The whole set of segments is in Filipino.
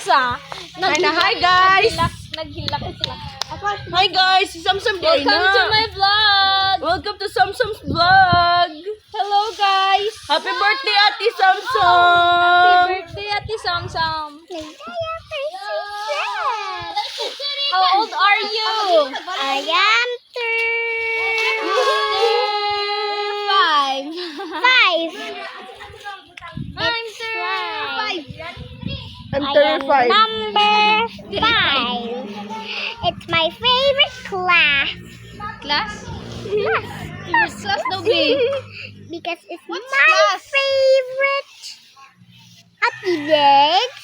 sa. Hi guys! Naghilak sila. Hi guys! Si Samsam day Welcome to na! my vlog. Welcome to Samsam's vlog! Hello guys. Happy birthday, Ate Happy Samsam! birthday, Ate Samsam. How old are you? I am Five. five. I'm five. I'm I am 35. number five. It's my favorite class. Class? Yes. First class daw, be. Because it's What's my class? favorite. Happy legs.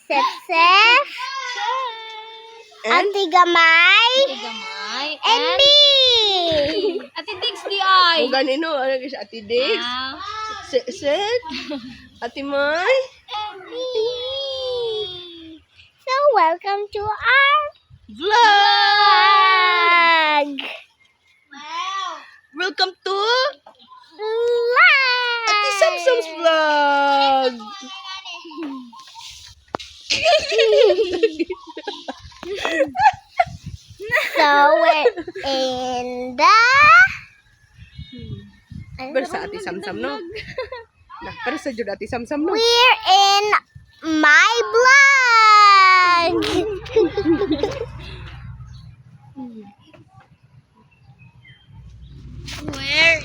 Sef. And? Ate Gamay. Gamay. And me. Ate Dix di ay. O ganino, ano siya, Ate Dix? Ah. Set? Ate May? So welcome to our Vlog! vlog. Welcome to Vlog. Ate Samsam's vlog! So we're in the. Pero sa Ate Samsam, no? Nah, pero sa Jud Ate Samsam, no? We're in my vlog.